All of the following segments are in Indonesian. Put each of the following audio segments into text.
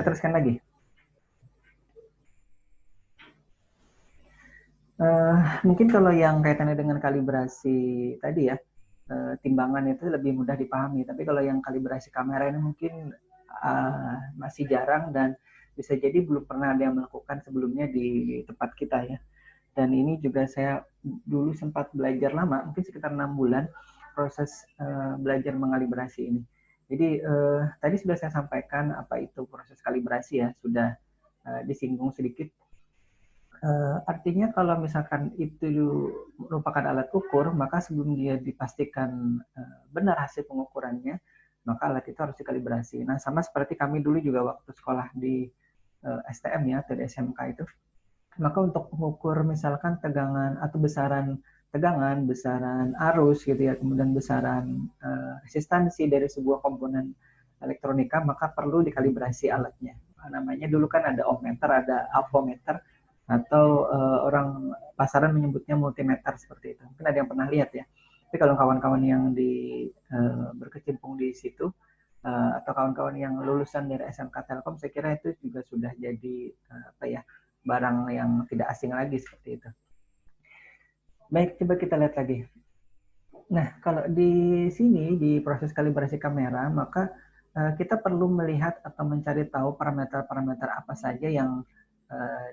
teruskan lagi. Mungkin kalau yang kaitannya dengan kalibrasi tadi ya, timbangan itu lebih mudah dipahami. Tapi kalau yang kalibrasi kamera ini mungkin masih jarang dan bisa jadi belum pernah ada yang melakukan sebelumnya di tempat kita ya. Dan ini juga saya dulu sempat belajar lama, mungkin sekitar 6 bulan proses belajar mengalibrasi ini. Jadi tadi sudah saya sampaikan apa itu proses kalibrasi ya, sudah disinggung sedikit. Artinya kalau misalkan itu merupakan alat ukur, maka sebelum dia dipastikan benar hasil pengukurannya, maka alat itu harus dikalibrasi. Nah, sama seperti kami dulu juga waktu sekolah di STM ya, atau di SMK itu, maka untuk mengukur misalkan tegangan atau besaran tegangan, besaran arus gitu ya, kemudian besaran resistansi dari sebuah komponen elektronika, maka perlu dikalibrasi alatnya. Namanya dulu kan ada ohmmeter, ada ampermeter, atau orang pasaran menyebutnya multimeter seperti itu. Mungkin ada yang pernah lihat ya. Tapi kalau kawan-kawan yang berkecimpung di situ, atau kawan-kawan yang lulusan dari SMK Telkom, saya kira itu juga sudah jadi barang yang tidak asing lagi seperti itu. Baik, coba kita lihat lagi. Nah, kalau di sini di proses kalibrasi kamera, maka kita perlu melihat atau mencari tahu parameter-parameter apa saja yang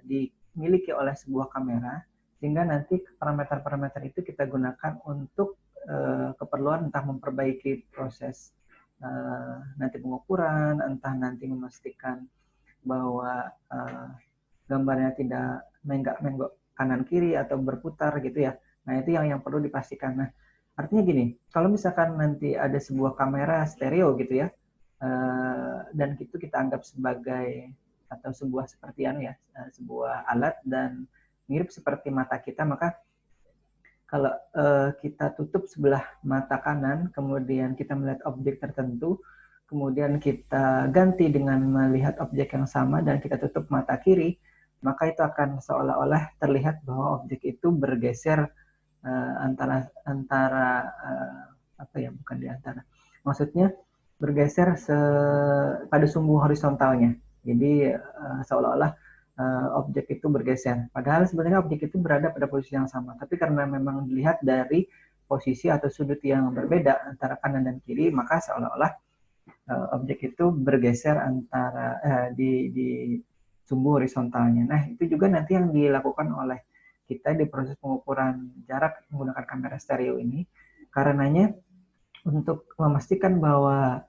dimiliki oleh sebuah kamera, sehingga nanti parameter-parameter itu kita gunakan untuk keperluan entah memperbaiki proses nanti pengukuran, entah nanti memastikan bahwa gambarnya tidak menggok kanan kiri atau berputar gitu ya. Nah, itu yang perlu dipastikan. Nah, artinya gini, kalau misalkan nanti ada sebuah kamera stereo gitu ya, dan itu kita anggap sebagai atau sebuah seperti sebuah alat dan mirip seperti mata kita, maka kalau kita tutup sebelah mata kanan, kemudian kita melihat objek tertentu, kemudian kita ganti dengan melihat objek yang sama dan kita tutup mata kiri, maka itu akan seolah-olah terlihat bahwa objek itu bergeser antara maksudnya bergeser pada sumbu horizontalnya. Jadi seolah-olah objek itu bergeser. Padahal sebenarnya objek itu berada pada posisi yang sama. Tapi karena memang dilihat dari posisi atau sudut yang berbeda antara kanan dan kiri, maka seolah-olah objek itu bergeser antara di sumbu horizontalnya. Nah, itu juga nanti yang dilakukan oleh kita di proses pengukuran jarak menggunakan kamera stereo ini. Karenanya untuk memastikan bahwa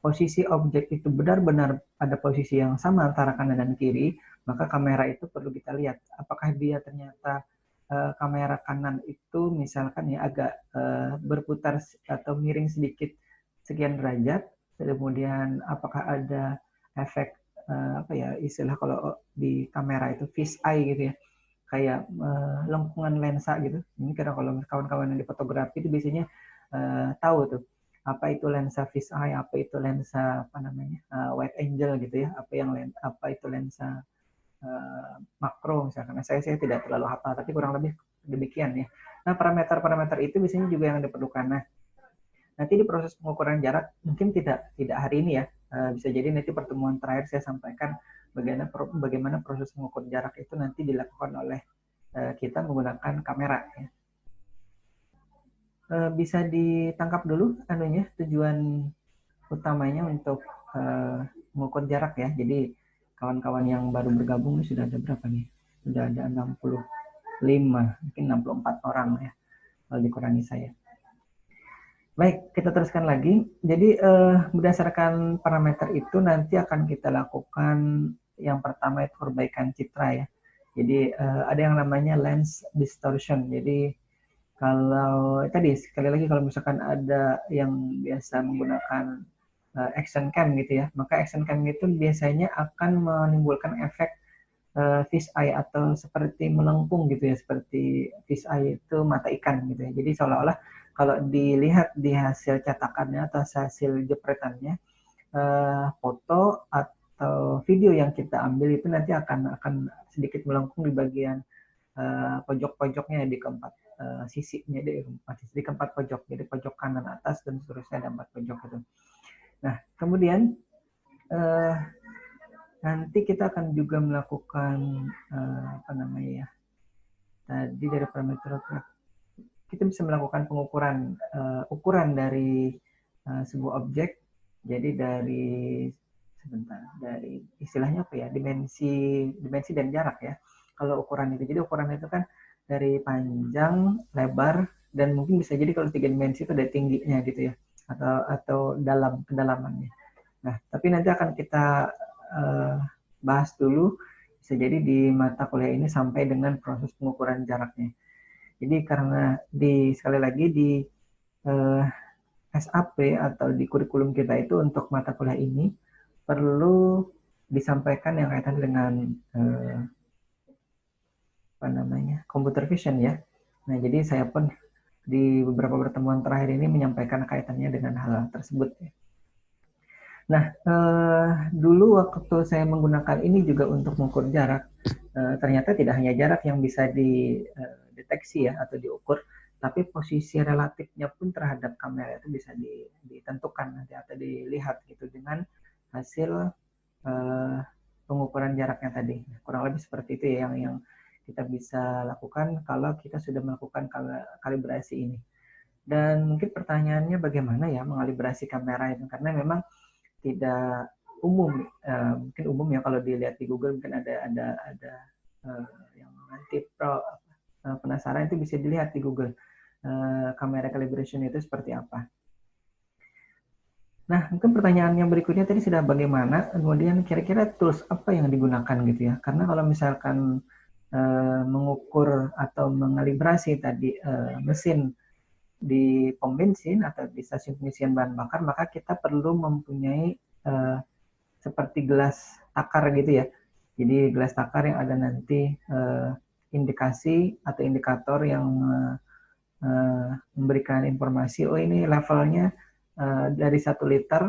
posisi objek itu benar-benar pada posisi yang sama antara kanan dan kiri, maka kamera itu perlu kita lihat apakah dia ternyata kamera kanan itu misalkan ya agak berputar atau miring sedikit sekian derajat, kemudian apakah ada efek istilah kalau di kamera itu fish eye gitu ya, kayak lengkungan lensa gitu. Ini karena kalau kawan-kawan yang di fotografi itu biasanya tahu tuh apa itu lensa fish eye, apa itu lensa wide angle gitu ya, apa itu lensa makro misalkan. Nah, saya tidak terlalu hafal, tapi kurang lebih demikian ya. Nah, parameter-parameter itu biasanya juga yang diperlukan. Nah, nanti di proses pengukuran jarak mungkin tidak hari ini ya, bisa jadi nanti pertemuan terakhir saya sampaikan bagaimana proses mengukur jarak itu nanti dilakukan oleh kita menggunakan kamera ya. Bisa ditangkap dulu tujuan utamanya untuk mengukur jarak ya. Jadi kawan-kawan yang baru bergabung sudah ada berapa nih? Sudah ada 65, mungkin 64 orang ya, kalau dikurangi saya. Baik, kita teruskan lagi. Jadi berdasarkan parameter itu nanti akan kita lakukan yang pertama itu perbaikan citra ya. Jadi ada yang namanya lens distortion. Jadi kalau tadi sekali lagi kalau misalkan ada yang biasa menggunakan action cam gitu ya, maka action cam itu biasanya akan menimbulkan efek fish eye atau seperti melengkung gitu ya, seperti fish eye itu mata ikan gitu ya. Jadi seolah-olah kalau dilihat di hasil cetakannya atau hasil jepretannya, foto atau video yang kita ambil itu nanti akan sedikit melengkung di bagian pojok-pojoknya di keempat sisinya, di keempat pojok, jadi pojok kanan atas dan seterusnya ada 4 pojok itu. Nah, kemudian nanti kita akan juga melakukan apa namanya ya, tadi dari parameter kita bisa melakukan pengukuran ukuran dari sebuah objek. Jadi dari istilahnya apa ya, dimensi dan jarak ya. Kalau ukuran itu, jadi ukuran itu kan dari panjang, lebar, dan mungkin bisa jadi kalau 3 dimensi itu ada tingginya gitu ya, atau kedalamannya. Nah, tapi nanti akan kita bahas dulu, bisa jadi di mata kuliah ini sampai dengan proses pengukuran jaraknya. Jadi karena sekali lagi di SAP atau di kurikulum kita itu untuk mata kuliah ini perlu disampaikan yang kaitan dengan apa namanya, computer vision ya. Nah, jadi saya pun di beberapa pertemuan terakhir ini menyampaikan kaitannya dengan hal tersebut. Nah, dulu waktu saya menggunakan ini juga untuk mengukur jarak, ternyata tidak hanya jarak yang bisa dideteksi ya atau diukur, tapi posisi relatifnya pun terhadap kamera itu bisa ditentukan nanti atau dilihat gitu dengan hasil pengukuran jaraknya tadi. Kurang lebih seperti itu ya yang kita bisa lakukan kalau kita sudah melakukan kalibrasi ini. Dan mungkin pertanyaannya bagaimana ya mengalibrasi kamera itu, karena memang tidak umum, mungkin umum ya kalau dilihat di Google mungkin ada yang nanti penasaran itu bisa dilihat di Google kamera calibration itu seperti apa. Nah, mungkin pertanyaan yang berikutnya tadi sudah bagaimana, kemudian kira-kira tools apa yang digunakan gitu ya. Karena kalau misalkan mengukur atau mengalibrasi tadi mesin di pom bensin atau di stasiun pengisian bahan bakar, maka kita perlu mempunyai seperti gelas takar gitu ya. Jadi gelas takar yang ada nanti indikasi atau indikator yang memberikan informasi, oh ini levelnya dari 1 liter,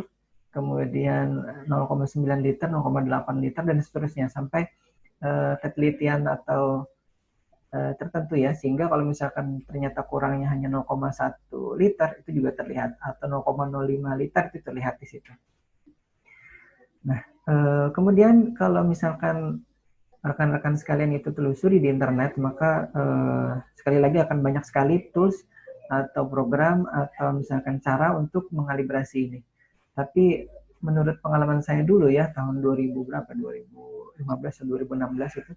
kemudian 0,9 liter, 0,8 liter, dan seterusnya, sampai ketelitian atau tertentu ya, sehingga kalau misalkan ternyata kurangnya hanya 0,1 liter, itu juga terlihat, atau 0,05 liter itu terlihat di situ. Nah, kemudian kalau misalkan rekan-rekan sekalian itu telusuri di internet, maka sekali lagi akan banyak sekali tools atau program atau misalkan cara untuk mengalibrasi ini. Tapi menurut pengalaman saya dulu ya, tahun 2000 berapa, 2015 atau 2016 itu,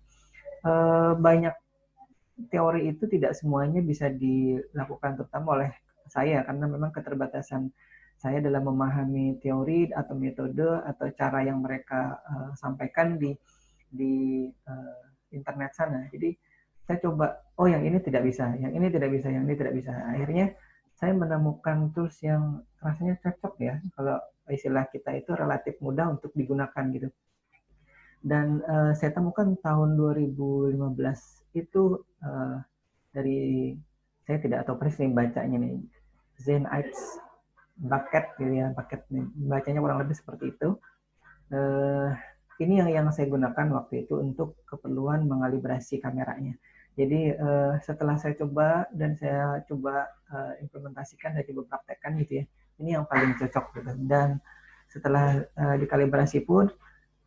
banyak teori itu tidak semuanya bisa dilakukan, terutama oleh saya, karena memang keterbatasan saya dalam memahami teori atau metode atau cara yang mereka sampaikan di internet sana. Jadi saya coba, oh yang ini tidak bisa, yang ini tidak bisa, yang ini tidak bisa. Akhirnya saya menemukan tools yang rasanya cocok ya, kalau istilah kita itu relatif mudah untuk digunakan gitu. Dan saya temukan tahun 2015 itu dari, saya tidak tahu persis bacanya nih, Zen-Ives Bucket gitu ya, Bucket nih, bacanya kurang lebih seperti itu. Ini yang saya gunakan waktu itu untuk keperluan mengalibrasi kameranya. Jadi setelah saya coba dan saya coba implementasikan dan coba praktekkan gitu ya, ini yang paling cocok gitu. Dan setelah dikalibrasi pun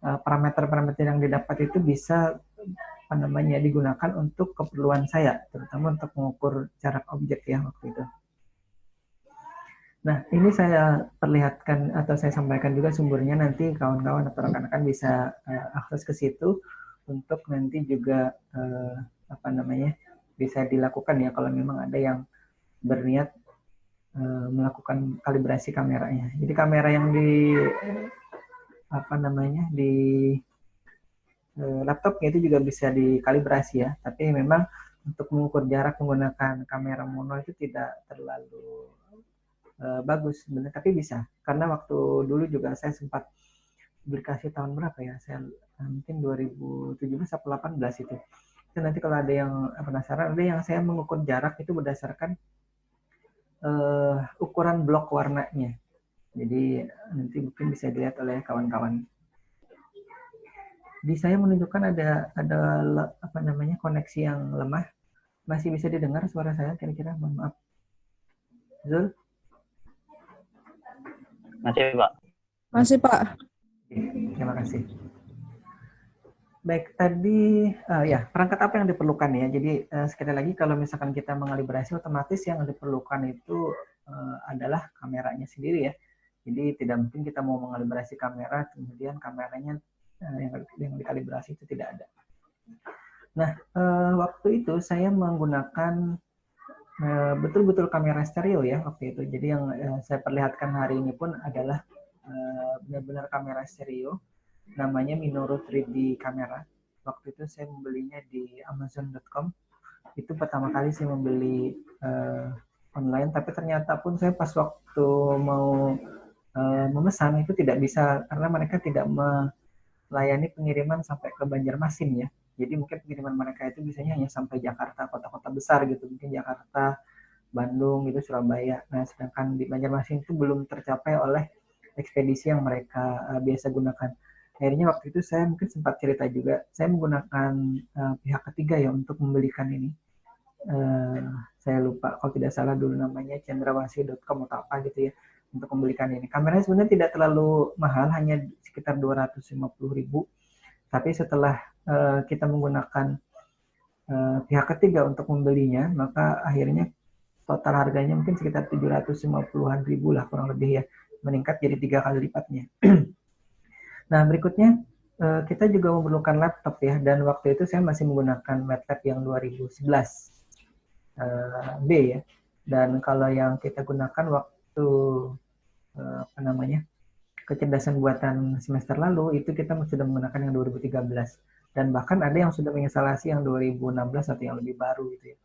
parameter-parameter yang didapat itu bisa apa namanya digunakan untuk keperluan saya, terutama untuk mengukur jarak objek ya waktu itu. Nah, ini saya perlihatkan atau saya sampaikan juga sumbernya, nanti kawan-kawan atau rekan-rekan bisa akses ke situ untuk nanti juga apa namanya bisa dilakukan ya kalau memang ada yang berniat melakukan kalibrasi kameranya. Jadi kamera yang di apa namanya di laptopnya itu juga bisa dikalibrasi ya, tapi memang untuk mengukur jarak menggunakan kamera mono itu tidak terlalu bagus sebenarnya, tapi bisa. Karena waktu dulu juga saya sempat aplikasi tahun berapa ya, saya mungkin 2017 atau 18 itu. Itu nanti kalau ada yang penasaran, ada yang saya mengukur jarak itu berdasarkan ukuran blok warnanya. Jadi nanti mungkin bisa dilihat oleh kawan-kawan. Di saya menunjukkan ada apa namanya koneksi yang lemah. Masih bisa didengar suara saya kira-kira? Mohon maaf. Zul? Masih, Pak. Masih, Pak. Oke, terima kasih. Baik, tadi ya perangkat apa yang diperlukan ya. Jadi sekali lagi kalau misalkan kita mengalibrasi, otomatis yang diperlukan itu adalah kameranya sendiri ya. Jadi tidak mungkin kita mau mengalibrasi kamera kemudian kameranya yang dikalibrasi itu tidak ada. Nah, waktu itu saya menggunakan betul-betul kamera stereo ya waktu itu. Jadi yang saya perlihatkan hari ini pun adalah benar-benar kamera stereo. Namanya Minoru 3D kamera. Waktu itu saya membelinya di Amazon.com. Itu pertama kali saya membeli online, tapi ternyata pun saya pas waktu mau memesan itu tidak bisa karena mereka tidak melayani pengiriman sampai ke Banjarmasin ya. Jadi mungkin pengiriman mereka itu biasanya hanya sampai Jakarta, kota-kota besar gitu, mungkin Jakarta, Bandung, itu Surabaya. Nah, sedangkan di Banjarmasin itu belum tercapai oleh ekspedisi yang mereka biasa gunakan. Akhirnya waktu itu saya mungkin sempat cerita juga, saya menggunakan pihak ketiga ya untuk membelikan ini. Saya lupa kalau tidak salah dulu namanya cendrawasih.com atau apa gitu ya untuk membelikan ini. Kameranya sebenarnya tidak terlalu mahal, hanya sekitar 250.000. Tapi setelah kita menggunakan pihak ketiga untuk membelinya, maka akhirnya total harganya mungkin sekitar 750-an ribu lah kurang lebih ya, meningkat jadi 3 kali lipatnya. Nah, berikutnya kita juga memerlukan laptop ya, dan waktu itu saya masih menggunakan laptop yang 2011 B ya. Dan kalau yang kita gunakan waktu apa namanya kecerdasan buatan semester lalu itu kita sudah menggunakan yang 2013, dan bahkan ada yang sudah menginstalasi yang 2016 atau yang lebih baru gitu ya.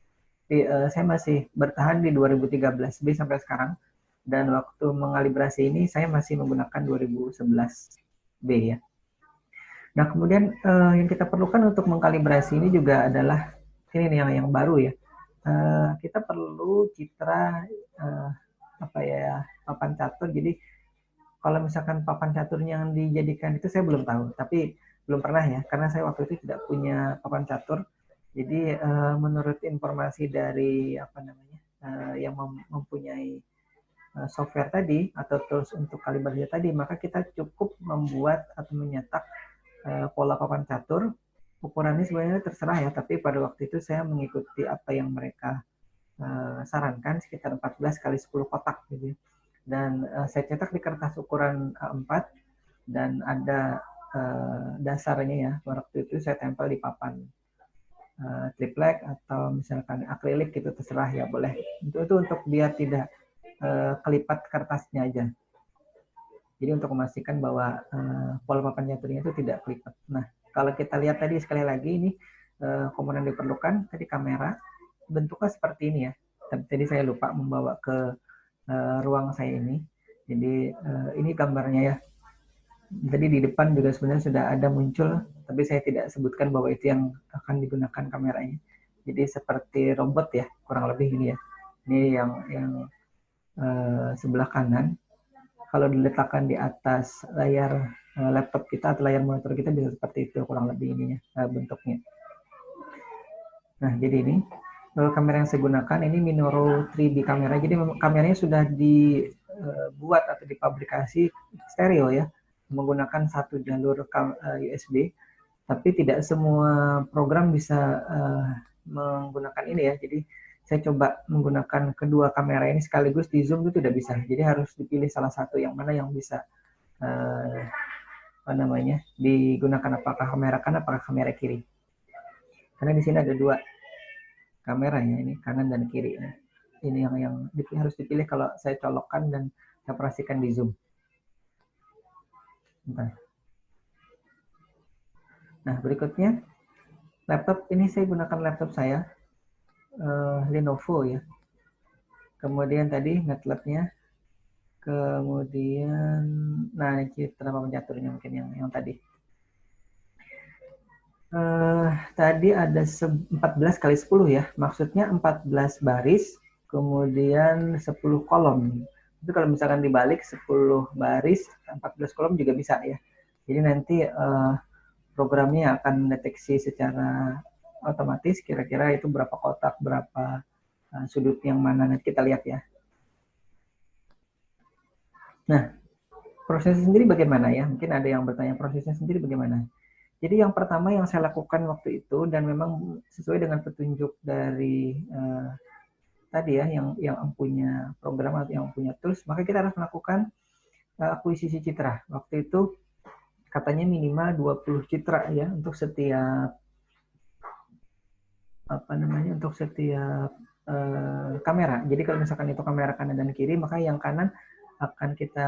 Jadi, saya masih bertahan di 2013 B sampai sekarang, dan waktu mengalibrasi ini saya masih menggunakan 2011 B ya. Nah, kemudian yang kita perlukan untuk mengkalibrasi ini juga adalah ini nih yang baru ya. Kita perlu citra apa ya, papan catur. Jadi kalau misalkan papan caturnya yang dijadikan itu saya belum tahu, tapi belum pernah ya, karena saya waktu itu tidak punya papan catur. Jadi menurut informasi dari apa namanya yang mempunyai software tadi atau tools untuk kalibrasi tadi, maka kita cukup membuat atau menyetak pola papan catur. Ukurannya sebenarnya terserah ya, tapi pada waktu itu saya mengikuti apa yang mereka sarankan, sekitar 14 kali 10 kotak gitu. Dan saya cetak di kertas ukuran A4 dan ada dasarnya ya. Waktu itu saya tempel di papan triplek atau misalkan akrilik gitu, terserah ya, boleh. Itu untuk biar tidak kelipat kertasnya aja. Jadi untuk memastikan bahwa pola papan caturnya itu tidak kelipat. Nah, kalau kita lihat tadi sekali lagi ini komponen diperlukan tadi kamera, bentuknya seperti ini ya. Tadi saya lupa membawa ke ruang saya ini. Jadi ini gambarnya ya. Tadi di depan juga sebenarnya sudah ada muncul, tapi saya tidak sebutkan bahwa itu yang akan digunakan kameranya. Jadi seperti robot ya, kurang lebih ini ya. Ini yang sebelah kanan. Kalau diletakkan di atas layar laptop kita atau layar monitor kita bisa seperti itu kurang lebih ininya bentuknya. Nah, jadi ini kamera yang saya gunakan ini Minoru 3D kamera. Jadi kameranya sudah dibuat atau dipabrikasi stereo ya, menggunakan satu jalur USB. Tapi tidak semua program bisa menggunakan ini ya. Jadi saya coba menggunakan kedua kamera ini sekaligus di zoom itu tidak bisa. Jadi harus dipilih salah satu yang mana yang bisa apa namanya digunakan, apakah kamera kanan apakah kamera kiri. Karena di sini ada dua kameranya, ini kanan dan kiri. Nah, ini yang harus dipilih kalau saya colokkan dan saya operasikan di zoom. Bentar. Nah, berikutnya laptop ini saya gunakan laptop saya Lenovo ya. Kemudian tadi MATLAB-nya, kemudian nah ini citra papan caturnya mungkin yang tadi. Tadi ada 14 kali 10 ya, maksudnya 14 baris, kemudian 10 kolom. Itu kalau misalkan dibalik 10 baris, 14 kolom juga bisa ya. Jadi nanti programnya akan mendeteksi secara otomatis kira-kira itu berapa kotak, berapa sudut yang mana, nanti kita lihat ya. Nah, prosesnya sendiri bagaimana ya? Mungkin ada yang bertanya prosesnya sendiri bagaimana. Jadi yang pertama yang saya lakukan waktu itu dan memang sesuai dengan petunjuk dari tadi ya yang punya program atau yang punya tools, maka kita harus melakukan akuisisi citra. Waktu itu katanya minimal 20 citra ya untuk setiap untuk setiap kamera. Jadi kalau misalkan itu kamera kanan dan kiri, maka yang kanan akan kita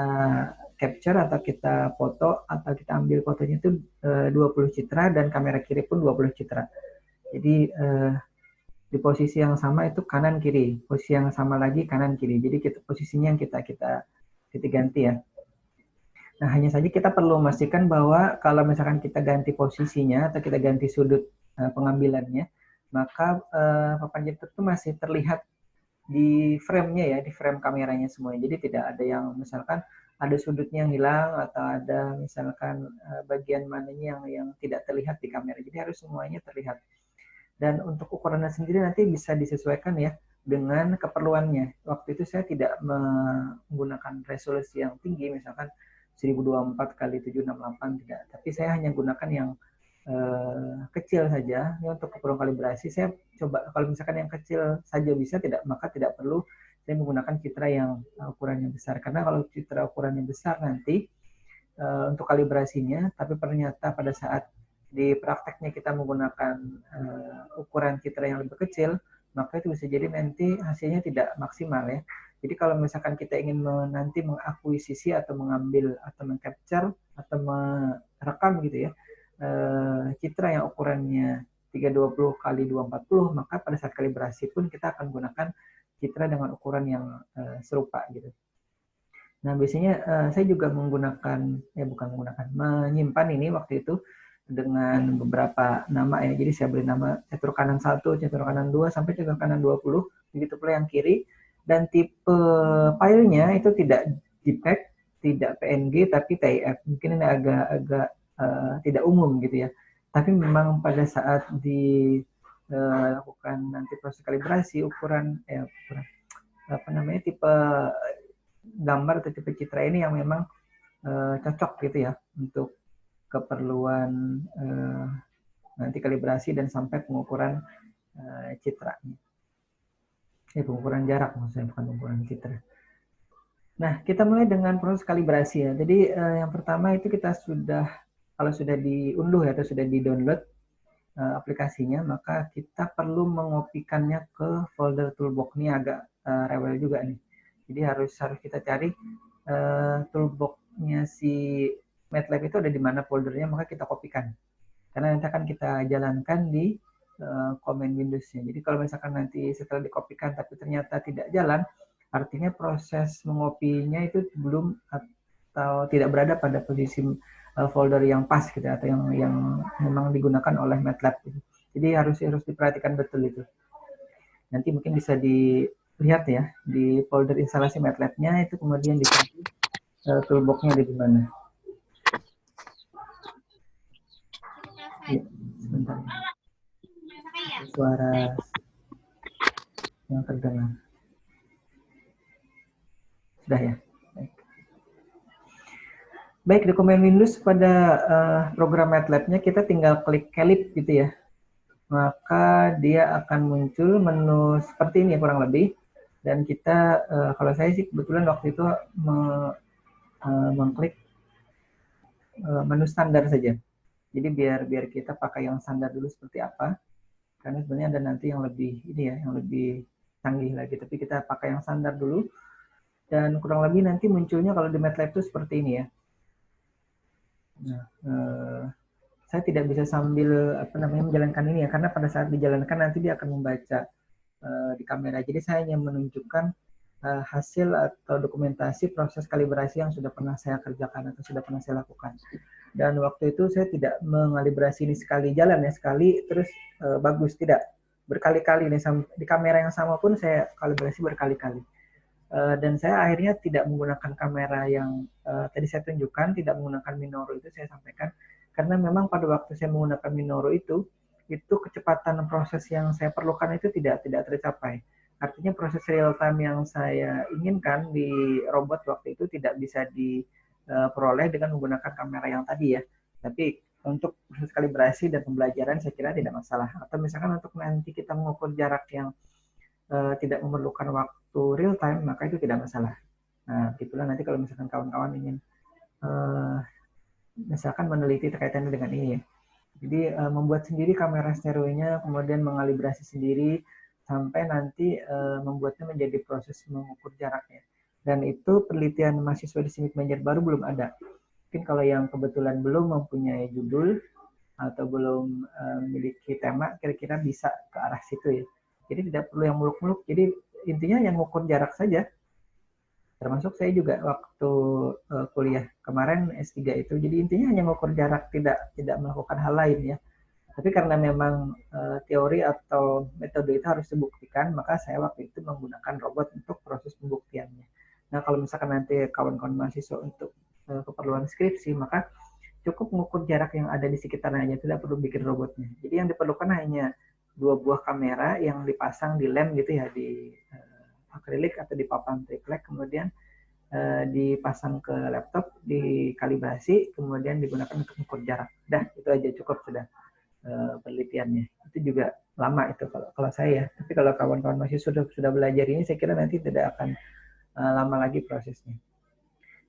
capture atau kita foto atau kita ambil fotonya itu 20 citra dan kamera kiri pun 20 citra. Jadi di posisi yang sama itu kanan kiri, posisi yang sama lagi kanan kiri. Jadi posisinya yang kita ganti ya. Nah, hanya saja kita perlu memastikan bahwa kalau misalkan kita ganti posisinya atau kita ganti sudut pengambilannya, maka papan citra itu masih terlihat di frame-nya ya, di frame kameranya semuanya. Jadi tidak ada yang misalkan ada sudutnya yang hilang atau ada misalkan bagian mananya yang tidak terlihat di kamera. Jadi harus semuanya terlihat. Dan untuk ukurannya sendiri nanti bisa disesuaikan ya dengan keperluannya. Waktu itu saya tidak menggunakan resolusi yang tinggi, misalkan 1024 kali 768 tidak. Tapi saya hanya gunakan yang kecil saja. Ya, untuk keperluan kalibrasi saya coba kalau misalkan yang kecil saja bisa, maka tidak perlu saya menggunakan citra yang ukurannya besar. Karena kalau citra ukurannya besar nanti untuk kalibrasinya, tapi ternyata pada saat di prakteknya kita menggunakan ukuran citra yang lebih kecil, maka itu bisa jadi nanti hasilnya tidak maksimal ya. Jadi kalau misalkan kita ingin nanti mengakuisisi atau mengambil atau mengcapture atau merekam gitu ya citra yang ukurannya 320 kali 240, maka pada saat kalibrasi pun kita akan gunakan citra dengan ukuran yang serupa gitu. Nah, biasanya saya juga menyimpan ini waktu itu dengan beberapa nama ya. Jadi saya beri nama catur kanan 1, catur kanan 2, sampai catur kanan 20. Begitu pula yang kiri. Dan tipe filenya itu tidak JPEG, tidak PNG, tapi TIFF. Mungkin ini agak tidak umum gitu ya. Tapi memang pada saat dilakukan nanti proses kalibrasi, tipe gambar atau tipe citra ini yang memang cocok gitu ya untuk keperluan nanti kalibrasi dan sampai pengukuran citra. Pengukuran jarak maksudnya, bukan pengukuran citra. Nah, kita mulai dengan proses kalibrasi ya. Jadi yang pertama itu kita kalau sudah diunduh ya, atau sudah di-download aplikasinya, maka kita perlu mengopikannya ke folder toolbox. Ini agak rewel juga nih. Jadi harus kita cari toolbox-nya si MATLAB itu ada di mana foldernya, maka kita kopikan. Karena nanti akan kita jalankan di command Windows-nya. Jadi kalau misalkan nanti setelah dikopikan tapi ternyata tidak jalan, artinya proses mengopinya itu belum atau tidak berada pada posisi folder yang pas gitu, atau yang memang digunakan oleh MATLAB gitu. Jadi harus diperhatikan betul itu. Nanti mungkin bisa dilihat ya di folder instalasi MATLAB-nya itu, kemudian dicari toolbox-nya ada di mana. Ya, sebentar. Suara yang terdengar. Sudah ya. Baik, dokumen Windows pada program MATLAB-nya kita tinggal klik Calib gitu ya. Maka dia akan muncul menu seperti ini kurang lebih. Dan kita, kalau saya sih kebetulan waktu itu mengklik menu standar saja. Jadi biar kita pakai yang standar dulu seperti apa. Karena sebenarnya ada nanti yang lebih yang lebih canggih lagi. Tapi kita pakai yang standar dulu. Dan kurang lebih nanti munculnya kalau di MATLAB itu seperti ini ya. Nah, saya tidak bisa sambil menjalankan ini ya, karena pada saat dijalankan nanti dia akan membaca di kamera. Jadi saya hanya menunjukkan hasil atau dokumentasi proses kalibrasi yang sudah pernah saya kerjakan atau sudah pernah saya lakukan. Dan waktu itu saya tidak mengalibrasi ini sekali jalan ya, sekali terus bagus, tidak. Berkali-kali nih, di kamera yang sama pun saya kalibrasi berkali-kali. Dan saya akhirnya tidak menggunakan kamera yang tadi saya tunjukkan, tidak menggunakan Minoro itu saya sampaikan, karena memang pada waktu saya menggunakan Minoro itu kecepatan proses yang saya perlukan itu tidak tercapai. Artinya proses real time yang saya inginkan di robot waktu itu tidak bisa diperoleh dengan menggunakan kamera yang tadi ya. Tapi untuk proses kalibrasi dan pembelajaran saya kira tidak masalah. Atau misalkan untuk nanti kita mengukur jarak yang tidak memerlukan waktu real time, maka itu tidak masalah. Nah, itulah nanti kalau misalkan kawan-kawan ingin misalkan meneliti terkaitan dengan ini ya. Jadi membuat sendiri kamera stereonya, kemudian mengalibrasi sendiri, sampai nanti membuatnya menjadi proses mengukur jaraknya. Dan itu penelitian mahasiswa di Cimik Banjar Baru belum ada. Mungkin kalau yang kebetulan belum mempunyai judul atau belum memiliki tema, kira-kira bisa ke arah situ ya. Jadi tidak perlu yang muluk-muluk. Jadi intinya yang mengukur jarak saja. Termasuk saya juga waktu kuliah kemarin S3 itu. Jadi intinya hanya mengukur jarak, tidak melakukan hal lain ya. Tapi karena memang teori atau metode itu harus dibuktikan, maka saya waktu itu menggunakan robot untuk proses pembuktiannya. Nah, kalau misalkan nanti kawan-kawan mahasiswa untuk keperluan skripsi, maka cukup mengukur jarak yang ada di sekitarnya, tidak perlu bikin robotnya. Jadi yang diperlukan hanya 2 buah kamera yang dipasang di lem gitu ya, di akrilik atau di papan triplek, kemudian dipasang ke laptop, dikalibrasi, kemudian digunakan untuk mengukur jarak. Dah, itu aja cukup sudah penelitiannya. Itu juga lama itu kalau saya. Tapi kalau kawan-kawan masih sudah belajar ini, saya kira nanti tidak akan lama lagi prosesnya.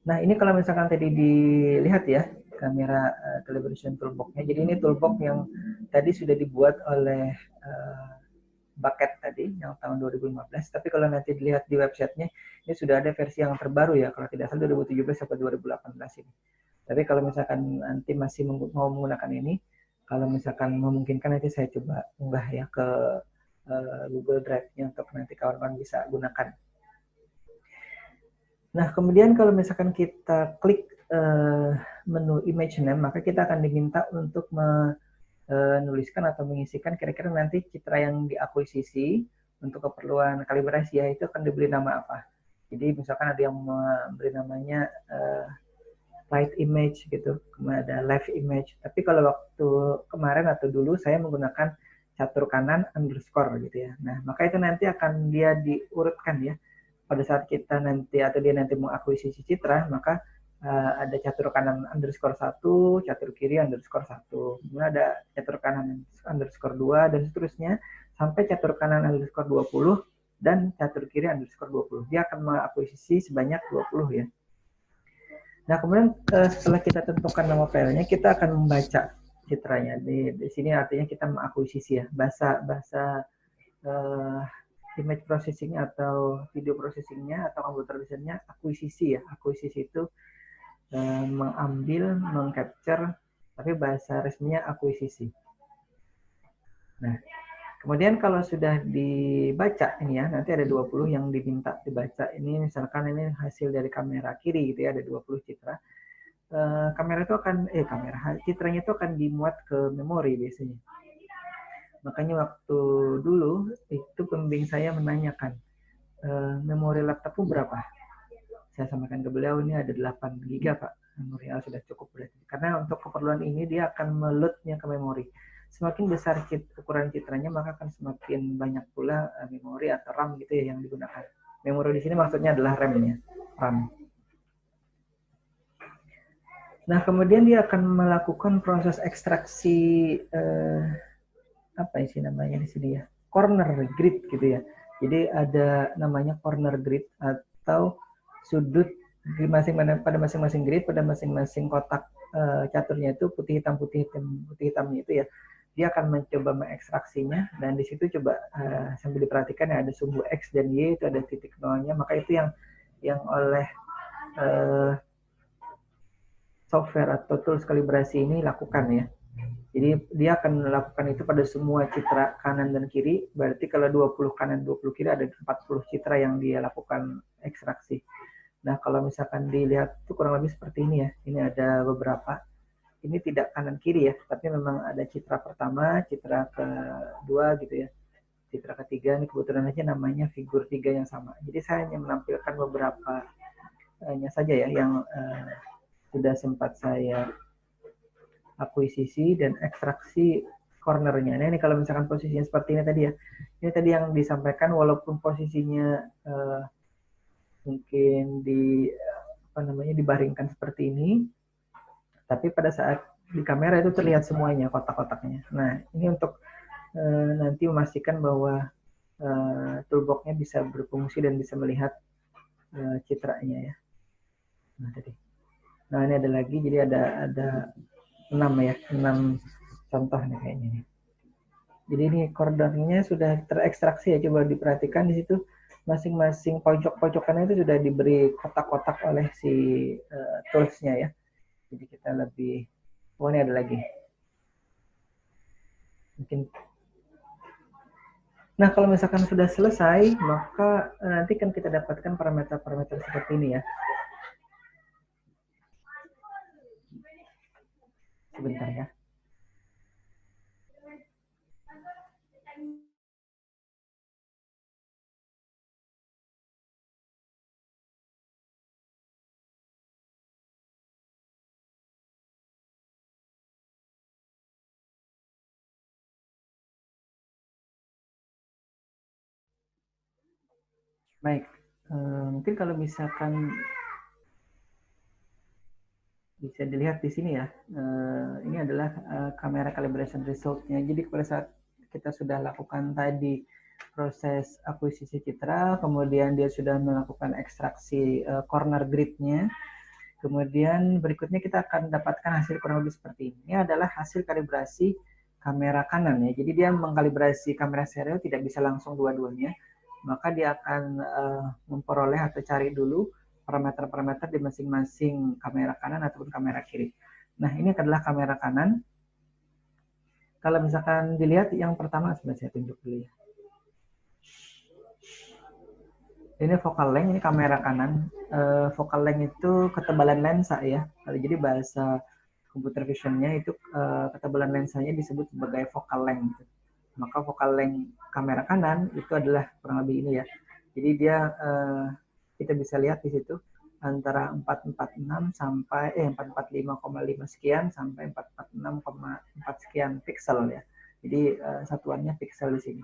Nah, ini kalau misalkan tadi dilihat ya, kamera calibration toolbox-nya. Jadi ini toolbox yang tadi sudah dibuat oleh Bucket tadi, yang tahun 2015. Tapi kalau nanti dilihat di websitenya, ini sudah ada versi yang terbaru ya, kalau tidak salah 2017 sampai 2018 ini. Tapi kalau misalkan nanti masih mau menggunakan ini, kalau misalkan memungkinkan nanti saya coba unggah ya ke Google Drive-nya untuk nanti kawan-kawan bisa gunakan. Nah, kemudian kalau misalkan kita klik menu image name, maka kita akan diminta untuk menuliskan atau mengisikan kira-kira nanti citra yang diakuisisi untuk keperluan kalibrasi ya, itu akan diberi nama apa. Jadi misalkan ada yang memberi namanya right image gitu, kemudian ada left image. Tapi kalau waktu kemarin atau dulu saya menggunakan catur kanan underscore gitu ya. Nah, maka itu nanti akan dia diurutkan ya. Pada saat kita nanti atau dia nanti mengakuisisi citra, maka ada catur kanan underscore 1, catur kiri underscore 1. Kemudian ada catur kanan underscore 2 dan seterusnya sampai catur kanan underscore 20 dan catur kiri underscore 20. Dia akan mengakuisisi sebanyak 20 ya. Nah, kemudian setelah kita tentukan nama filenya, kita akan membaca citranya. Di sini artinya kita mengakuisisi ya. Bahasa image processing atau video processingnya atau computer visionnya akuisisi ya. Akuisisi itu mengambil, mengcapture, tapi bahasa resminya akuisisi. Nah, kemudian kalau sudah dibaca ini ya, nanti ada 20 yang diminta dibaca. Ini misalkan ini hasil dari kamera kiri gitu ya, ada 20 citra. Kamera itu akan citranya itu akan dimuat ke memori biasanya. Makanya waktu dulu itu pembimbing saya menanyakan memori laptopku berapa. Saya sampaikan ke beliau ini ada 8 GB Pak. Memori sudah cukup berarti. Karena untuk keperluan ini dia akan meloadnya ke memori. Semakin besar ukuran citranya maka akan semakin banyak pula memori atau RAM gitu ya yang digunakan. Memori di sini maksudnya adalah RAM-nya, RAM. Nah, kemudian dia akan melakukan proses ekstraksi apa sih namanya di sini ya? Corner grid gitu ya. Jadi ada namanya corner grid atau sudut di pada masing-masing grid, pada masing-masing kotak caturnya itu putih hitamnya itu ya. Dia akan mencoba mengekstraksinya dan di situ coba sambil diperhatikan ya ada sumbu X dan Y itu ada titik nolnya, maka itu yang oleh software atau tools kalibrasi ini lakukan ya. Jadi dia akan melakukan itu pada semua citra kanan dan kiri. Berarti kalau 20 kanan 20 kiri ada 40 citra yang dia lakukan ekstraksi. Nah, kalau misalkan dilihat itu kurang lebih seperti ini ya. Ini ada beberapa. Ini tidak kanan kiri ya, tapi memang ada citra pertama, citra kedua gitu ya. Citra ketiga ini kebetulan aja namanya figur 3 yang sama. Jadi saya hanya menampilkan beberapa saja ya yang sudah sempat saya akuisisi dan ekstraksi cornernya. Nah, ini kalau misalkan posisinya seperti ini tadi ya. Ini tadi yang disampaikan walaupun posisinya mungkin dibaringkan seperti ini, tapi pada saat di kamera itu terlihat semuanya kotak-kotaknya. Nah, ini untuk nanti memastikan bahwa toolbox-nya bisa berfungsi dan bisa melihat citranya ya. Nah, tadi. Nah, ini ada lagi, jadi ada 6 ya, 6 contoh nih kayaknya. Jadi ini koordinatnya sudah terekstraksi ya, coba diperhatikan di situ masing-masing pojok-pojokannya itu sudah diberi kotak-kotak oleh si toolsnya ya. Jadi kita lebih, oh ini ada lagi. Mungkin. Nah, kalau misalkan sudah selesai, maka nanti kan kita dapatkan parameter-parameter seperti ini ya. Sebentar ya. Baik, mungkin kalau misalkan bisa dilihat di sini ya, ini adalah kamera calibration result-nya. Jadi pada saat kita sudah lakukan tadi proses akuisisi citra, kemudian dia sudah melakukan ekstraksi corner grid-nya, kemudian berikutnya kita akan dapatkan hasil kurang lebih seperti ini. Ini adalah hasil kalibrasi kamera kanan ya. Jadi dia mengkalibrasi kamera stereo tidak bisa langsung dua-duanya, maka dia akan memperoleh atau cari dulu parameter-parameter di masing-masing kamera kanan ataupun kamera kiri. Nah, ini adalah kamera kanan. Kalau misalkan dilihat yang pertama, sebentar saya tunjuk dulu ya. Ini focal length, ini kamera kanan. Focal length itu ketebalan lensa ya. Jadi bahasa computer visionnya itu ketebalan lensanya disebut sebagai focal length. Maka focal length kamera kanan itu adalah kurang lebih ini ya. Jadi dia kita bisa lihat di situ antara 446 sampai 445,5 sekian sampai 446,4 sekian pixel ya. Jadi satuannya pixel di sini.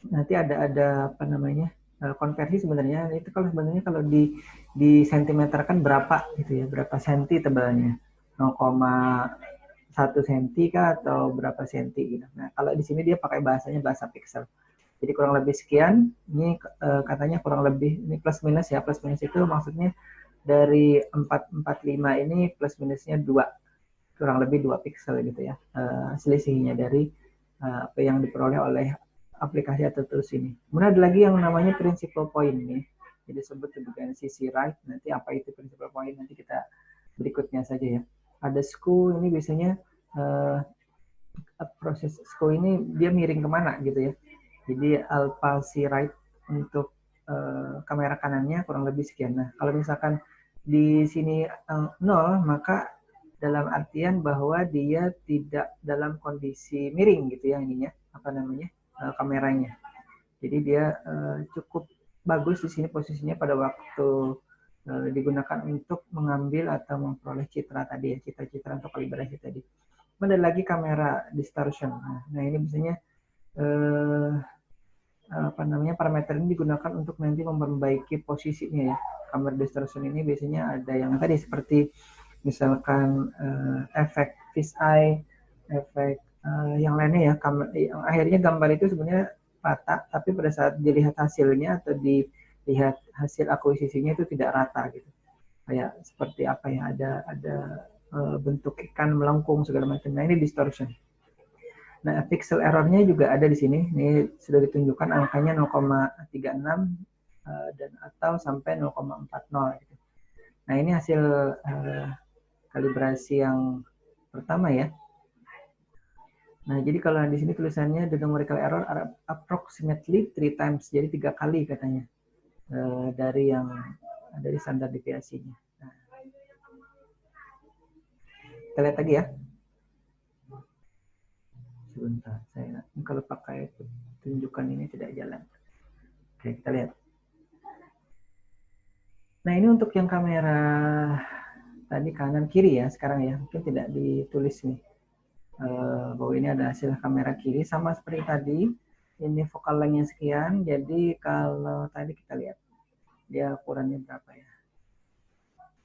Nanti ada apa namanya konversi sebenarnya itu sebenarnya kalau di sentimeter kan berapa gitu ya, berapa senti tebalnya, 0,1 senti kah atau berapa senti gitu. Nah, kalau di sini dia pakai bahasanya bahasa pixel. Jadi kurang lebih sekian, ini katanya kurang lebih, ini plus minus ya, plus minus itu maksudnya dari 445 ini plus minusnya 2, kurang lebih 2 pixel gitu ya, selisihnya dari apa yang diperoleh oleh aplikasi atau tools ini. Kemudian ada lagi yang namanya principal point nih, jadi disebut sebagai sisi right. Nanti apa itu principal point nanti kita berikutnya saja ya. Ada skew, ini biasanya proses skew ini dia miring kemana gitu ya. Jadi alpha C right untuk kamera kanannya kurang lebih sekian. Nah, kalau misalkan di sini 0, maka dalam artian bahwa dia tidak dalam kondisi miring gitu ya ininya, apa namanya, kameranya. Jadi dia cukup bagus di sini posisinya pada waktu digunakan untuk mengambil atau memperoleh citra tadi ya, citra-citra untuk kalibrasi tadi. Ada lagi kamera distortion. Nah ini biasanya apa namanya, parameter ini digunakan untuk nanti memperbaiki posisinya ya. Kamera distortion ini biasanya ada yang tadi seperti misalkan efek fisheye, efek yang lainnya ya. Yang akhirnya gambar itu sebenarnya rata, tapi pada saat dilihat hasilnya atau dilihat hasil akuisisinya itu tidak rata gitu. Kayak seperti apa ya, ada bentuk ikan melengkung segala macam. Nah ini distortion. Nah pixel errornya juga ada di sini. Ini sudah ditunjukkan angkanya 0,36 dan atau sampai 0,40 gitu. Nah ini hasil kalibrasi yang pertama ya. Nah, jadi kalau di sini tulisannya the numerical error are approximately 3 times, jadi 3 kali katanya dari standar deviasinya. Nah, kita lihat lagi ya. Sebentar, saya kalau pakai tunjukan ini tidak jalan. Oke, kita lihat. Nah, ini untuk yang kamera tadi kanan kiri ya, sekarang ya, mungkin tidak ditulis nih. Bahwa ini ada hasil kamera kiri sama seperti tadi, ini focal length-nya sekian, jadi kalau tadi kita lihat dia ukurannya berapa ya,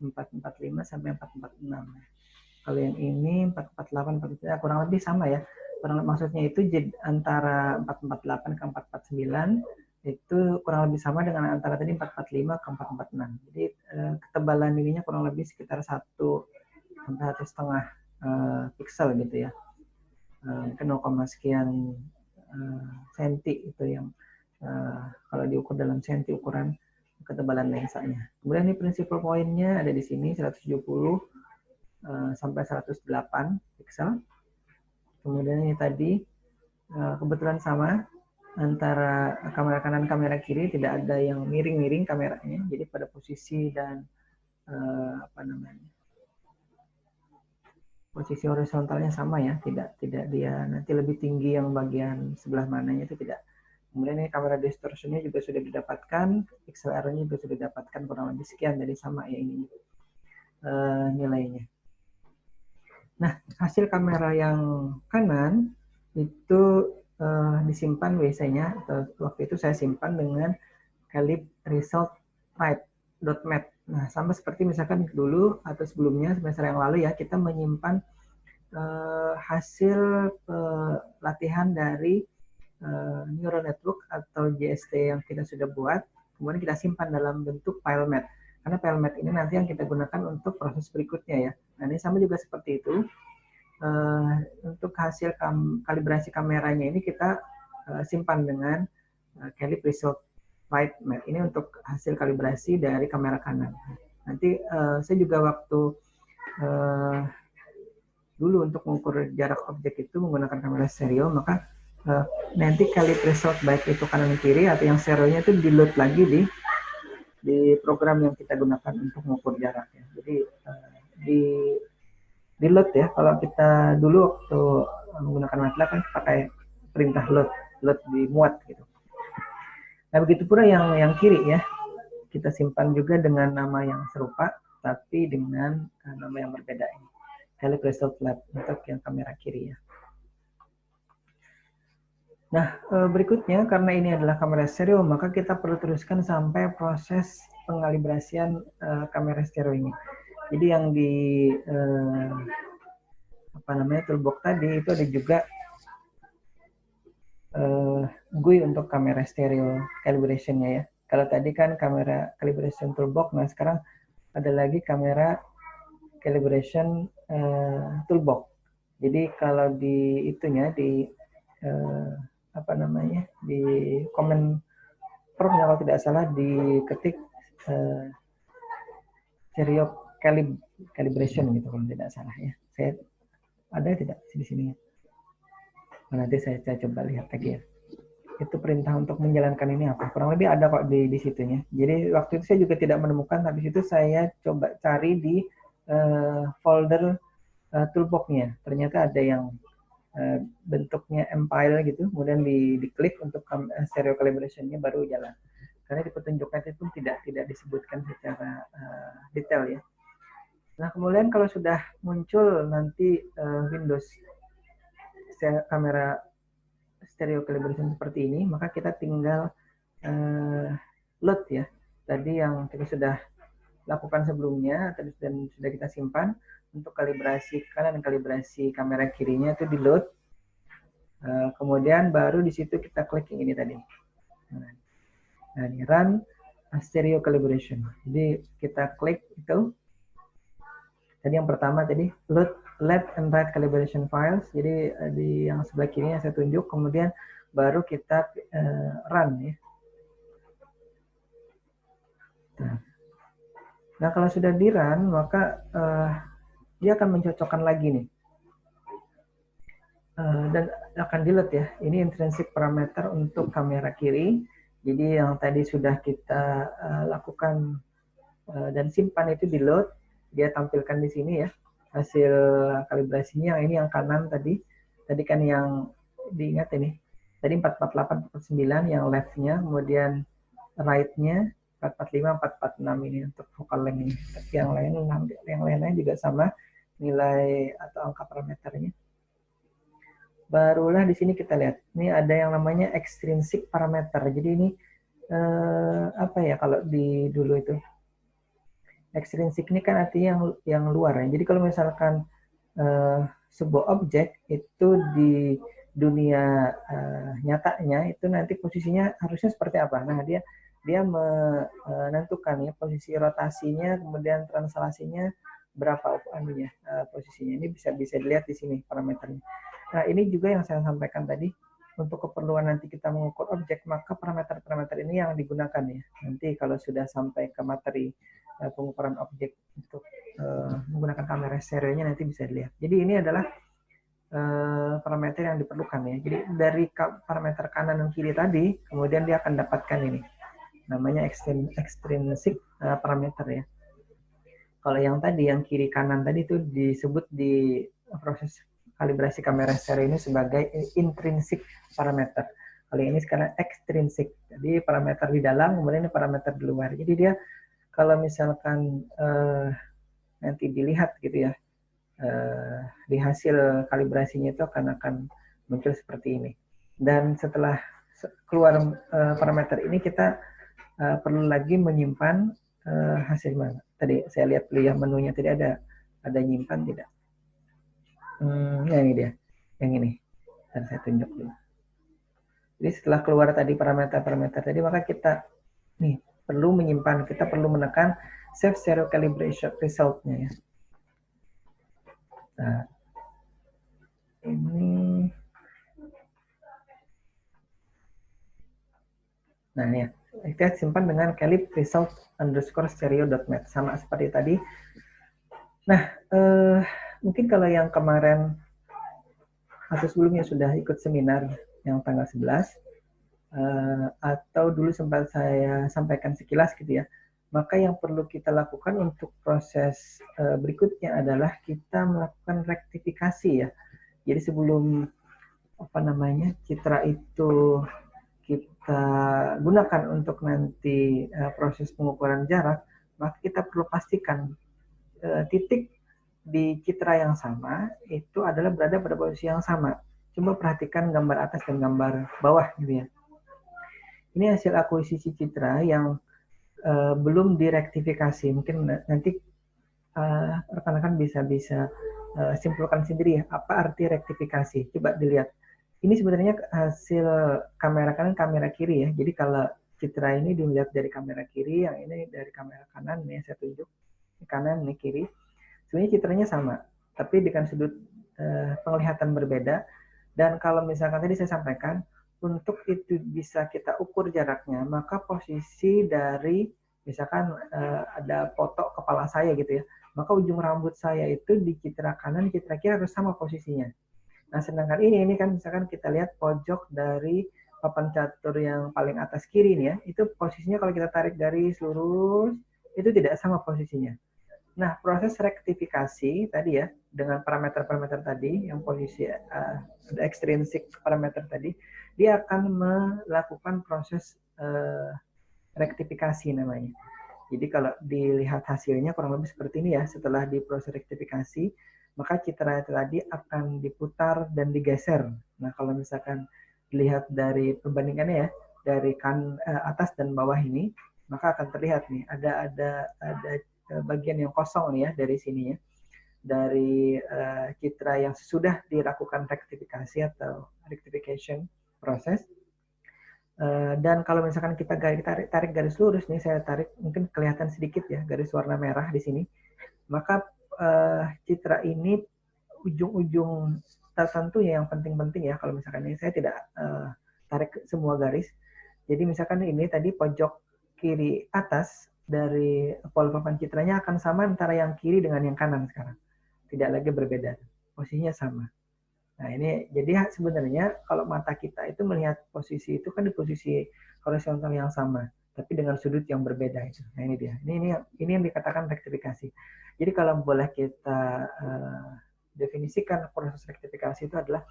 445 sampai 446. Kalau yang ini 448, 449, kurang lebih sama ya. Maksudnya itu antara 448 ke 449 itu kurang lebih sama dengan antara tadi 445 ke 446. Jadi ketebalan ininya kurang lebih sekitar 1 sampai 1,5 pixel gitu ya. Mungkin 0, sekian senti itu yang kalau diukur dalam senti ukuran ketebalan lensanya. Kemudian ini principal point-nya ada di sini 170 sampai 108 pixel. Kemudian ini tadi kebetulan sama antara kamera kanan kamera kiri, tidak ada yang miring-miring kameranya, jadi pada posisi dan posisi horizontalnya sama ya, tidak dia nanti lebih tinggi yang bagian sebelah mananya, itu tidak. Kemudian ini kamera distortionnya juga sudah didapatkan, pixel error-nya juga sudah didapatkan kurang lebih sekian, jadi sama ya ini nilainya. Nah, hasil kamera yang kanan itu disimpan biasanya, waktu itu saya simpan dengan Calib Result Right.mat. Nah, sama seperti misalkan dulu atau sebelumnya semester yang lalu ya, kita menyimpan hasil latihan dari neural network atau JST yang kita sudah buat, kemudian kita simpan dalam bentuk FileMat. Karena FileMat ini nanti yang kita gunakan untuk proses berikutnya ya. Nah, ini sama juga seperti itu. Untuk hasil kalibrasi kameranya ini kita simpan dengan Calib Result Right.mat. Ini untuk hasil kalibrasi dari kamera kanan. Nanti saya juga waktu dulu untuk mengukur jarak objek itu menggunakan kamera stereo, maka nanti Calib Result baik itu kanan kiri atau yang stereonya itu di-load lagi di program yang kita gunakan untuk mengukur jarak ya. Jadi di load ya, kalau kita dulu waktu menggunakan MATLAB kan pakai perintah load dimuat gitu. Nah, begitu pula yang kiri ya, kita simpan juga dengan nama yang serupa tapi dengan nama yang berbeda ini. Calib Result Lab untuk yang kamera kiri ya. Nah, berikutnya karena ini adalah kamera stereo, maka kita perlu teruskan sampai proses pengalibrasian kamera stereo ini. Jadi yang di toolbox tadi itu ada juga GUI untuk kamera stereo calibration-nya ya. Kalau tadi kan kamera calibration toolbox, nah sekarang ada lagi kamera calibration toolbox. Jadi kalau di itunya di di comment prompt kalau tidak salah diketik stereo calibration gitu kalau tidak salah ya. Saya ada tidak di sini? Nanti saya coba lihat lagi ya. Itu perintah untuk menjalankan ini apa? Kurang lebih ada kok di situnya. Jadi waktu itu saya juga tidak menemukan, habis itu saya coba cari di folder toolbox-nya. Ternyata ada yang bentuknya empire gitu, kemudian diklik untuk stereo calibration-nya baru jalan. Karena di petunjuknya itu tidak disebutkan secara detail ya. Nah, kemudian kalau sudah muncul nanti Windows kamera stereo calibration seperti ini, maka kita tinggal load ya. Tadi yang kita sudah lakukan sebelumnya dan sudah kita simpan untuk kalibrasi kanan dan kalibrasi kamera kirinya itu di load. Kemudian baru di situ kita klik yang ini tadi. Nah, ini run stereo calibration. Jadi kita klik itu. Tadi yang pertama tadi load left and right calibration files. Jadi di yang sebelah kiri yang saya tunjuk, kemudian baru kita run ya. Nah, kalau sudah di run, maka dia akan mencocokkan lagi nih. Dan akan di-load ya. Ini intrinsic parameter untuk kamera kiri. Jadi yang tadi sudah kita lakukan dan simpan itu di-load. Dia tampilkan di sini ya. Hasil kalibrasinya, ini yang kanan tadi. Tadi kan yang diingat ini. Tadi 448, 449 yang left-nya, kemudian right-nya 445, 446 ini untuk focal length ini. Tapi yang lainnya juga sama nilai atau angka parameternya. Barulah di sini kita lihat. Ini ada yang namanya extrinsic parameter. Jadi ini apa ya kalau di dulu itu? Ekstrinsik ini kan artinya yang luar ya. Jadi kalau misalkan sebuah objek itu di dunia nyatanya itu nanti posisinya harusnya seperti apa. Nah, dia menentukan ya posisi rotasinya, kemudian translasinya berapa posisinya. Ini bisa dilihat di sini parameternya. Nah, ini juga yang saya sampaikan tadi, untuk keperluan nanti kita mengukur objek, maka parameter-parameter ini yang digunakan ya. Nanti kalau sudah sampai ke materi pengukuran objek untuk menggunakan kamera stereonya nanti bisa dilihat. Jadi ini adalah parameter yang diperlukan ya. Jadi dari parameter kanan dan kiri tadi, kemudian dia akan dapatkan ini, namanya extrinsic parameter ya. Kalau yang tadi, yang kiri kanan tadi itu disebut di proses kalibrasi kamera stereo ini sebagai intrinsic parameter. Kalau ini sekarang extrinsic, jadi parameter di dalam, kemudian ini parameter di luar. Jadi dia kalau misalkan nanti dilihat gitu ya, di hasil kalibrasinya itu akan muncul seperti ini. Dan setelah keluar parameter ini, kita perlu lagi menyimpan hasil mana. Tadi saya lihat menunya tidak ada nyimpan tidak. Ya ini dia, yang ini. Dan saya tunjuk dulu. Jadi setelah keluar tadi parameter-parameter tadi, maka kita nih perlu menyimpan, kita perlu menekan save stereo calibration result-nya ya. Nah, ini. Nah, ini ya. Kita simpan dengan calib result underscore stereo.net. Sama seperti tadi. Nah, mungkin kalau yang kemarin atau sebelumnya sudah ikut seminar yang tanggal 11, atau dulu sempat saya sampaikan sekilas gitu ya, maka yang perlu kita lakukan untuk proses berikutnya adalah kita melakukan rektifikasi ya. Jadi sebelum citra itu kita gunakan untuk nanti proses pengukuran jarak, maka kita perlu pastikan titik di citra yang sama itu adalah berada pada posisi yang sama. Coba perhatikan gambar atas dan gambar bawah gitu ya. Ini hasil akuisisi citra yang belum direktifikasi. Mungkin nanti rekan-rekan bisa simpulkan sendiri ya, apa arti rektifikasi. Coba dilihat. Ini sebenarnya hasil kamera kanan, kamera kiri ya. Jadi kalau citra ini dilihat dari kamera kiri, yang ini dari kamera kanan, ini saya tunjuk. Ini kanan, ini kiri. Sebenarnya citranya sama, tapi dengan sudut penglihatan berbeda. Dan kalau misalkan tadi saya sampaikan, untuk itu bisa kita ukur jaraknya, maka posisi dari misalkan ada foto kepala saya gitu ya, maka ujung rambut saya itu di citra kanan, citra kiri harus sama posisinya. Nah, sedangkan ini kan misalkan kita lihat pojok dari papan catur yang paling atas kiri nih ya, itu posisinya kalau kita tarik garis lurus, itu tidak sama posisinya. Nah, proses rektifikasi tadi ya, dengan parameter-parameter tadi, yang posisi extrinsic parameter tadi, dia akan melakukan proses rektifikasi namanya. Jadi kalau dilihat hasilnya kurang lebih seperti ini ya, setelah diproses rektifikasi, maka citra tadi akan diputar dan digeser. Nah, kalau misalkan dilihat dari perbandingannya ya, dari atas dan bawah ini, maka akan terlihat nih, ada bagian yang kosong nih ya dari sini ya, dari citra yang sudah dilakukan rektifikasi atau rectification proses. Dan kalau misalkan kita tarik garis lurus nih, saya tarik mungkin kelihatan sedikit ya garis warna merah di sini, maka citra ini ujung-ujung tertentu ya yang penting-penting ya. Kalau misalkan ini saya tidak tarik semua garis. Jadi misalkan ini tadi pojok kiri atas dari papan citranya akan sama antara yang kiri dengan yang kanan sekarang. Tidak lagi berbeda. Posisinya sama. Nah, ini jadi sebenarnya kalau mata kita itu melihat posisi itu kan di posisi horizontal yang sama, tapi dengan sudut yang berbeda itu. Nah, ini dia. Ini yang dikatakan rektifikasi. Jadi kalau boleh kita definisikan proses rektifikasi itu adalah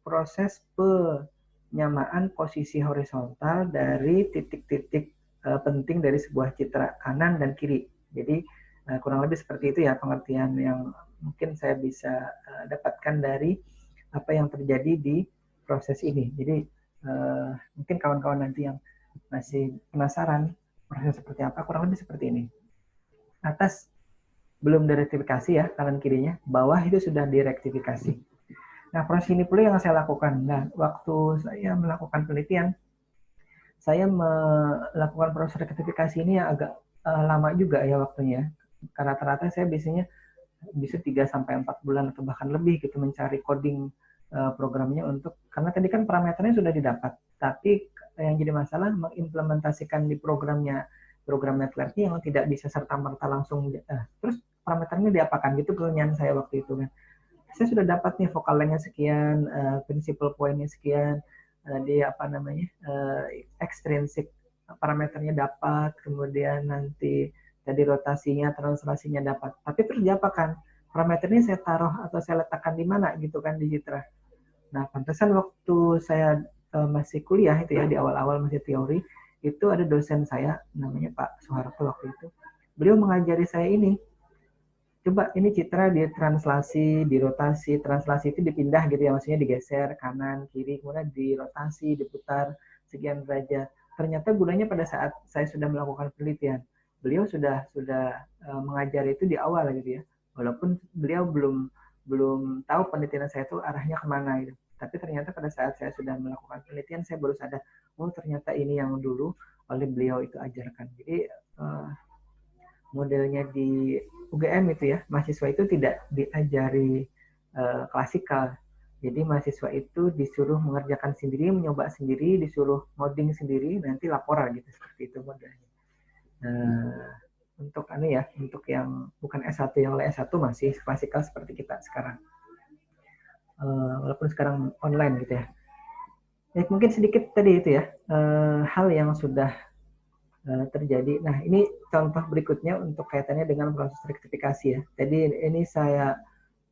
proses penyamaan posisi horizontal dari titik-titik penting dari sebuah citra kanan dan kiri. Jadi kurang lebih seperti itu ya pengertian yang mungkin saya bisa dapatkan dari apa yang terjadi di proses ini. Jadi mungkin kawan-kawan nanti yang masih penasaran proses seperti apa, kurang lebih seperti ini. Atas belum direktifikasi ya, kanan kirinya, bawah itu sudah direktifikasi. Nah, proses ini pula yang saya lakukan. Nah, waktu saya melakukan penelitian, saya melakukan proses rektifikasi ini yang agak lama juga ya waktunya. Karena rata-rata saya biasanya bisa 3-4 bulan atau bahkan lebih gitu mencari coding programnya untuk, karena tadi kan parameternya sudah didapat, tapi yang jadi masalah mengimplementasikan di program MATLAB yang tidak bisa serta-merta langsung terus parameternya diapakan gitu pertanyaan saya waktu itu kan. Saya sudah dapat nih vokal lengthnya sekian, principal point-nya sekian, di apa namanya, extrinsic parameternya dapat, kemudian nanti tadi rotasinya, translasinya dapat. Tapi terus diapakan? Parameternya saya taruh atau saya letakkan di mana gitu kan di Citra. Nah, pantesan waktu saya masih kuliah itu ya, di awal-awal masih teori, itu ada dosen saya, namanya Pak Soeharto waktu itu. Beliau mengajari saya ini, coba ini Citra ditranslasi, dirotasi, translasi itu dipindah gitu ya, maksudnya digeser kanan, kiri, kemudian dirotasi, diputar sekian derajat. Ternyata gunanya pada saat saya sudah melakukan penelitian, beliau sudah mengajari itu di awal gitu ya, walaupun beliau belum tahu penelitian saya itu arahnya kemana gitu. Tapi ternyata pada saat saya sudah melakukan penelitian, saya baru sadar, oh ternyata ini yang dulu oleh beliau itu ajarkan. Jadi modelnya di UGM itu ya, mahasiswa itu tidak diajari klasikal. Jadi mahasiswa itu disuruh mengerjakan sendiri, mencoba sendiri, disuruh modding sendiri, nanti laporan gitu, seperti itu modelnya. Untuk ya, untuk yang bukan S1, yang oleh S1 masih klasikal seperti kita sekarang. Walaupun sekarang online gitu ya. Mungkin sedikit tadi itu ya, hal yang sudah terjadi. Nah, ini contoh berikutnya untuk kaitannya dengan proses rektifikasi ya. Jadi ini saya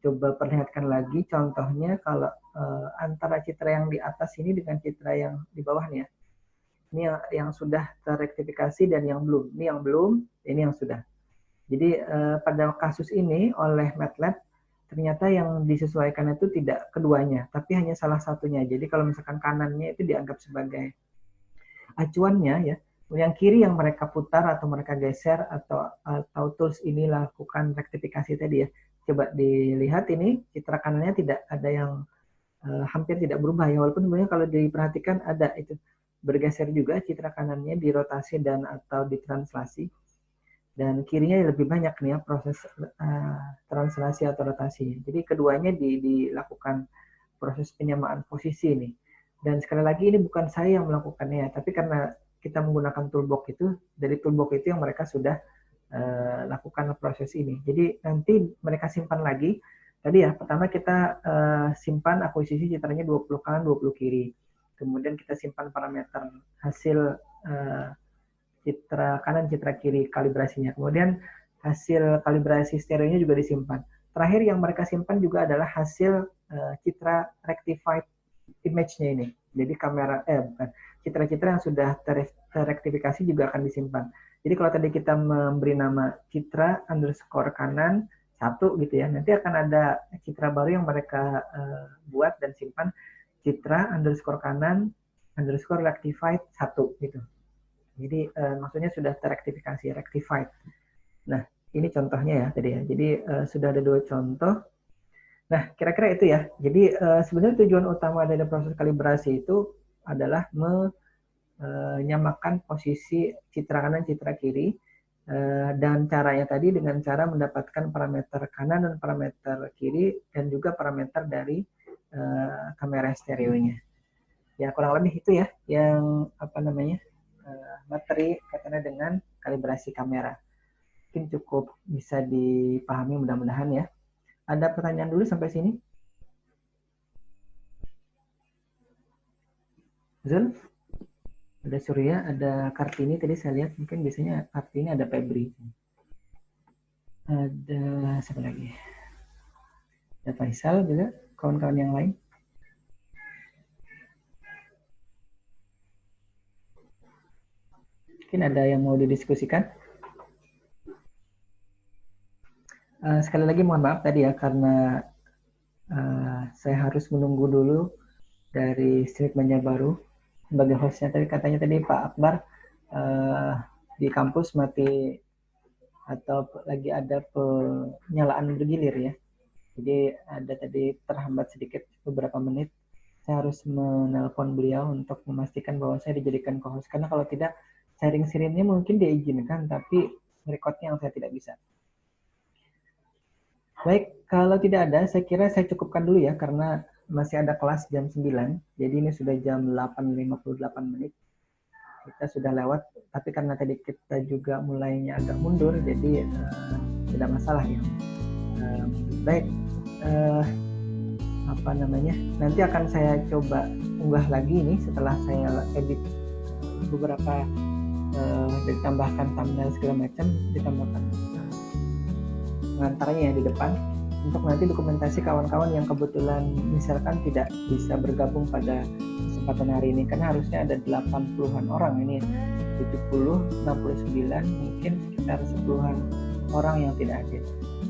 coba perlihatkan lagi contohnya kalau antara Citra yang di atas ini dengan Citra yang di bawahnya. Ini yang sudah terrektifikasi dan yang belum. Ini yang belum, ini yang sudah. Jadi pada kasus ini oleh MATLAB ternyata yang disesuaikan itu tidak keduanya, tapi hanya salah satunya. Jadi kalau misalkan kanannya itu dianggap sebagai acuannya ya, yang kiri yang mereka putar atau mereka geser atau tools ini lakukan rektifikasi tadi ya. Coba dilihat ini Citra kanannya tidak ada yang hampir tidak berubah ya, walaupun sebenarnya kalau diperhatikan ada itu bergeser juga Citra kanannya dirotasi dan atau ditranslasi, dan kirinya lebih banyak nih ya proses translasi atau rotasi. Jadi keduanya dilakukan proses penyamaan posisi ini. Dan sekali lagi ini bukan saya yang melakukannya, tapi karena kita menggunakan toolbox itu, dari toolbox itu yang mereka sudah lakukan proses ini. Jadi nanti mereka simpan lagi. Tadi ya, pertama kita simpan akuisisi Citranya 20 kanan, 20 kiri. Kemudian kita simpan parameter hasil Citra kanan, Citra kiri kalibrasinya. Kemudian hasil kalibrasi stereonya juga disimpan. Terakhir yang mereka simpan juga adalah hasil Citra rectified image-nya ini. Jadi kamera bukan, citra-citra yang sudah terrektifikasi juga akan disimpan. Jadi kalau tadi kita memberi nama Citra underscore kanan 1 gitu ya, nanti akan ada Citra baru yang mereka buat dan simpan, Citra underscore kanan underscore rectified 1 gitu. Jadi maksudnya sudah terrektifikasi, rectified. Nah, ini contohnya ya tadi ya. Jadi sudah ada 2 contoh. Nah, kira-kira itu ya. Jadi sebenarnya tujuan utama dari proses kalibrasi itu adalah menyamakan posisi Citra kanan, Citra kiri, dan caranya tadi dengan cara mendapatkan parameter kanan dan parameter kiri, dan juga parameter dari kamera stereonya. Ya, kurang lebih itu ya, yang materi kaitannya dengan kalibrasi kamera. Mungkin cukup bisa dipahami mudah-mudahan ya. Ada pertanyaan dulu sampai sini? Zul? Ada Surya, ada Kartini tadi saya lihat, mungkin biasanya Kartini, ada Febri. Ada siapa lagi? Ada Faisal juga, kawan-kawan yang lain. Mungkin ada yang mau didiskusikan? Sekali lagi mohon maaf tadi ya, karena saya harus menunggu dulu dari statementnya baru sebagai hostnya. Tadi katanya tadi Pak Akbar di kampus mati atau lagi ada penyalaan bergilir ya. Jadi ada tadi terhambat sedikit beberapa menit. Saya harus menelpon beliau untuk memastikan bahwa saya dijadikan co-host. Karena kalau tidak, sharing screen-nya mungkin diizinkan, tapi record-nya yang saya tidak bisa. Baik, kalau tidak ada, saya kira saya cukupkan dulu ya, karena masih ada kelas jam 9. Jadi ini sudah jam 8.58 menit. Kita sudah lewat, tapi karena tadi kita juga mulainya agak mundur, jadi tidak masalah ya. Baik, nanti akan saya coba unggah lagi ini setelah saya edit beberapa ditambahkan thumbnail segala macam, ditambahkan pengantarnya yang di depan untuk nanti dokumentasi kawan-kawan yang kebetulan misalkan tidak bisa bergabung pada kesempatan hari ini, karena harusnya ada 80-an orang, ini 70, 69, mungkin sekitar 10-an orang yang tidak hadir.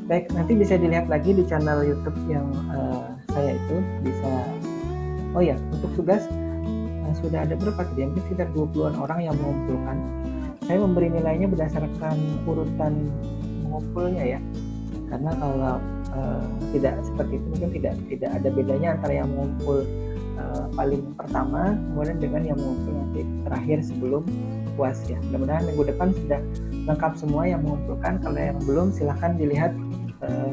Baik, nanti bisa dilihat lagi di channel YouTube yang saya itu bisa. Oh ya, untuk tugas sudah ada berapa tadi? Mungkin sekitar 20-an orang yang mengumpulkan. Saya memberi nilainya berdasarkan urutan mengumpulnya ya. Karena kalau tidak seperti itu mungkin tidak ada bedanya antara yang mengumpul paling pertama kemudian dengan yang mengumpul nanti terakhir sebelum puas ya. Mudah-mudahan minggu depan sudah lengkap semua yang mengumpulkan. Kalau yang belum silahkan dilihat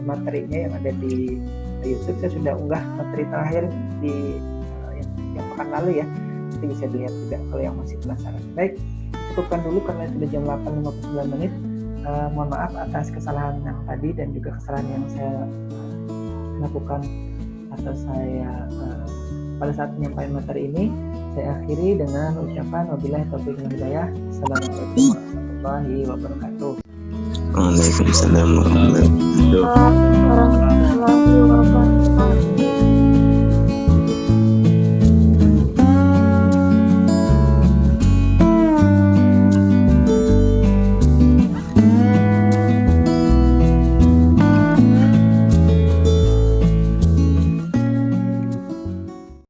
materinya yang ada di YouTube. Saya sudah unggah materi terakhir di yang pekan lalu ya, nanti bisa dilihat juga kalau yang masih penasaran. Baik, cukupkan dulu karena sudah jam 8.59 menit. Mohon maaf atas kesalahan yang tadi dan juga kesalahan yang saya lakukan atau saya pada saat menyampaikan materi ini. Saya akhiri dengan ucapan wabillahi taufiq wal hidayah. Assalamualaikum warahmatullahi wabarakatuh. Waalaikumsalam warahmatullahi wabarakatuh. Warahmatullahi wabarakatuh.